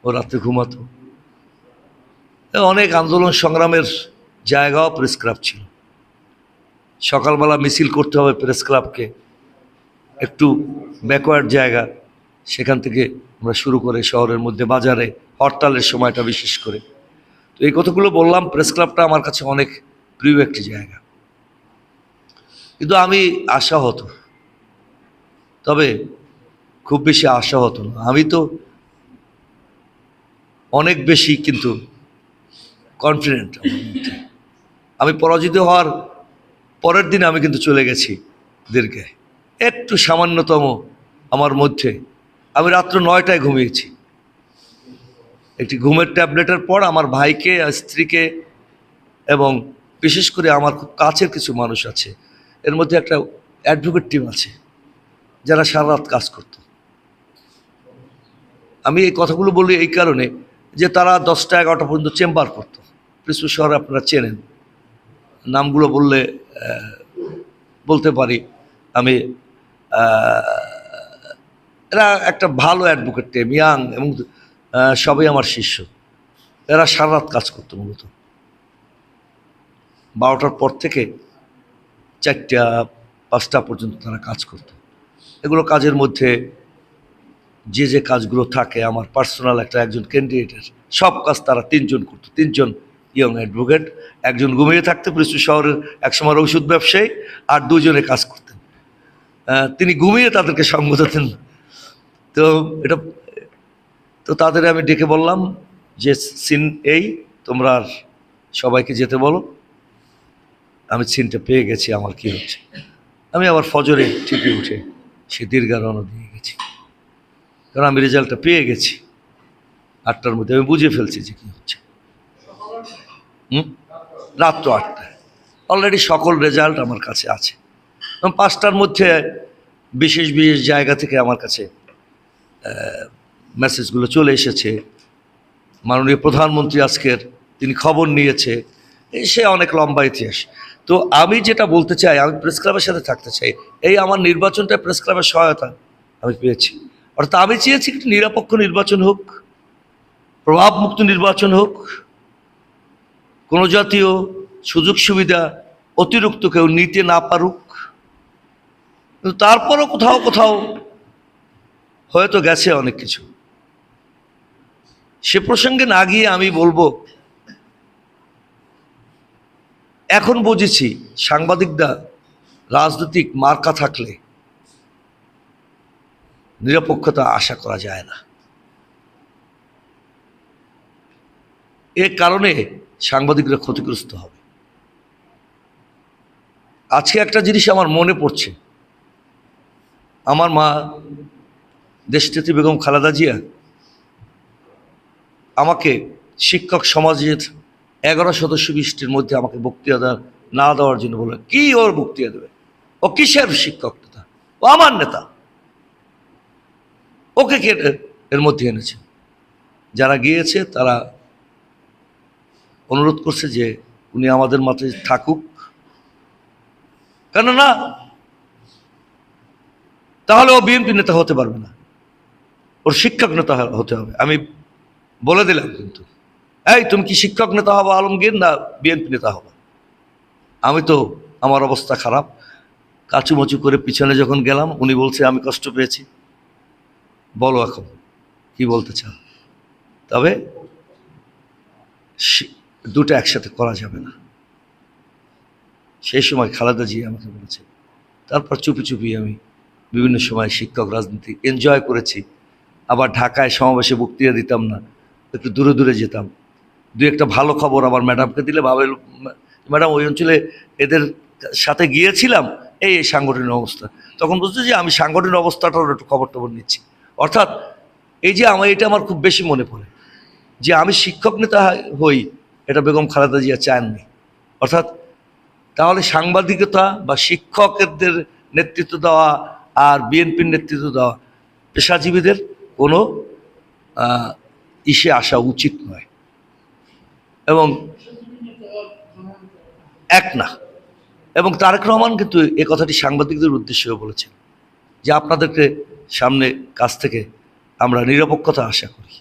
ও রাত্রে ঘুমাতো। অনেক আন্দোলন সংগ্রামের জায়গাও প্রেস ক্লাব ছিল। সকালবেলা মিছিল করতে হবে প্রেস ক্লাবকে, একটু ব্যাকওয়ার্ড জায়গা, সেখান থেকে আমরা শুরু করে শহরের মধ্যে বাজারে হরতালের সময়টা বিশেষ করে। তো এই কথাগুলো বললাম, প্রেস ক্লাবটা আমার কাছে অনেক প্রিয় একটি জায়গা। কিন্তু আমি আশাহত, তবে খুব বেশি আশাহত না। আমি তো অনেক বেশি কিন্তু কনফিডেন্ট আমার মধ্যে। আমি পরাজিত হওয়ার পরের দিন আমি কিন্তু চলে গেছি দীর্ঘে, একটু সামান্যতম আমার মধ্যে। আমি রাত্র 9টায় ঘুমিয়েছি। একটি ঘুমের ট্যাবলেটের পর আমার ভাইকে, স্ত্রীকে এবং বিশেষ করে আমার খুব কাছের কিছু মানুষ আছে, এর মধ্যে একটা অ্যাডভোকেট টিম আছে যারা সারা রাত কাজ করত। আমি এই কথাগুলো বলি এই কারণে যে তারা 10টা 11টা পর্যন্ত চেম্বার করত। পিরোজপুর শহরে আপনারা চেনেন, নামগুলো বললে বলতে পারি আমি। এরা একটা ভালো অ্যাডভোকেট টিম, ইয়াং, এবং সবাই আমার শিষ্য। এরা সারা রাত কাজ করতো, মূলত 12টার পর থেকে 4টা 5টা পর্যন্ত তারা কাজ করত। এগুলো কাজের মধ্যে যে যে কাজগুলো থাকে আমার পার্সোনাল একজন ক্যান্ডিডেটের, সব কাজ তারা 3জন করত। 3জন ইয়ং অ্যাডভোকেট, একজন ঘুমিয়ে থাকতে পিরোজপুর শহরের একসময় ওষুধ ব্যবসায়ী, আর 2জনে কাজ করতেন। তিনি ঘুমিয়ে তাদেরকে সঙ্গ দিতেন। তো এটা তো তাদের আমি ডেকে বললাম যে সিন এই, তোমরা আর সবাইকে যেতে বলো, আমি সিনটা পেয়ে গেছি আমার কি হচ্ছে। আমি আবার ফজরে ঠিকই উঠে সে দীর্ঘা রওনা দিয়ে গেছি, কারণ আমি রেজাল্টটা পেয়ে গেছি 8টার মধ্যে। আমি বুঝে ফেলছি যে কী হচ্ছে। রাত্র 8টায় অলরেডি সকল রেজাল্ট আমার কাছে আছে, এবং 5টার মধ্যে বিশেষ বিশেষ জায়গা থেকে আমার কাছে মেসেজগুলো চলে এসেছে। মাননীয় প্রধানমন্ত্রী আজকের তিনি খবর নিয়েছে, সে অনেক লম্বা ইতিহাস। তো আমি যেটা বলতে চাই, আমি প্রেস ক্লাবের সাথে থাকতে চাই। এই আমার নির্বাচনটা প্রেস ক্লাবের সহায়তা আমি পেয়েছি। অর্থাৎ আমি চেয়েছি একটি নিরপেক্ষ নির্বাচন হোক, প্রভাবমুক্ত নির্বাচন হোক, কোনো জাতীয় সুযোগ সুবিধা অতিরিক্ত কেউ নিতে না পারুক। কিন্তু তারপরও কোথাও কোথাও হয়তো গেছে অনেক কিছু। সে প্রসঙ্গে না গিয়ে আমি বলবো, এখন বুঝেছি সাংবাদিকরা রাজনৈতিক মার্কা থাকলে নিরপেক্ষতা আশা করা যায় না। এ কারণে সাংবাদিকরা ক্ষতিগ্রস্ত হবে। আজকে একটা জিনিস আমার মনে পড়ছে, আমার মা দেশনেত্রী বেগম খালেদা জিয়া আমাকে শিক্ষক সমাজের 11 সদস্য বিশিষ্টের মধ্যে আমাকে বক্তৃতা না দেওয়ার জন্য বললেন। কি ওর বক্তৃতা দেবে? ও কিসের শিক্ষক নেতা? ও আমার নেতা, ওকে কে এর মধ্যে এনেছে? যারা গিয়েছে তারা অনুরোধ করছে যে উনি আমাদের মাঝে থাকুক, কেননা তাহলে ও বিএনপি নেতা হতে পারবে না, ওর শিক্ষক নেতা হতে হবে। আমি বলে দিলাম, কিন্তু এই তুমি কি শিক্ষক নেতা হবো আলমগীর, না বিএনপি নেতা হবো? আমি তো, আমার অবস্থা খারাপ, কাচুমাচু করে পিছনে যখন গেলাম, উনি বলছে আমি কষ্ট পেয়েছি, বলো এখন কি বলতে চাও। তবে দুটো একসাথে করা যাবে না, সেই সময় খালেদা জি আমাকে বলেছে। তারপর চুপি চুপি আমি বিভিন্ন সময় শিক্ষক রাজনীতি এনজয় করেছি। আবার ঢাকায় সমাবেশে বক্তৃতা দিতাম না, একটু দূরে দূরে যেতাম। দু একটা ভালো খবর আবার ম্যাডামকে দিলে ভাবে, ম্যাডাম ওই অঞ্চলে এদের সাথে গিয়েছিলাম, এই সাংগঠনিক অবস্থা। তখন বুঝতো যে আমি সাংগঠনিক অবস্থাটার একটু খবর টবর নিচ্ছি। অর্থাৎ এই যে এটা আমার খুব বেশি মনে পড়ে যে আমি শিক্ষক নেতা হই, এটা বেগম খালেদা জিয়া চাননি। অর্থাৎ তাহলে সাংবাদিকতা বা শিক্ষকদের নেতৃত্ব দেওয়া আর বিএনপির নেতৃত্ব দেওয়া পেশাজীবীদের কোনো ইসে আসা উচিত নয়, এবং এক না। এবং তারেক রহমান কিন্তু এ কথাটি সাংবাদিকদের উদ্দেশ্যেও বলেছেন যে আপনাদেরকে সামনে কাছ থেকে আমরা নিরপেক্ষতা আশা করি।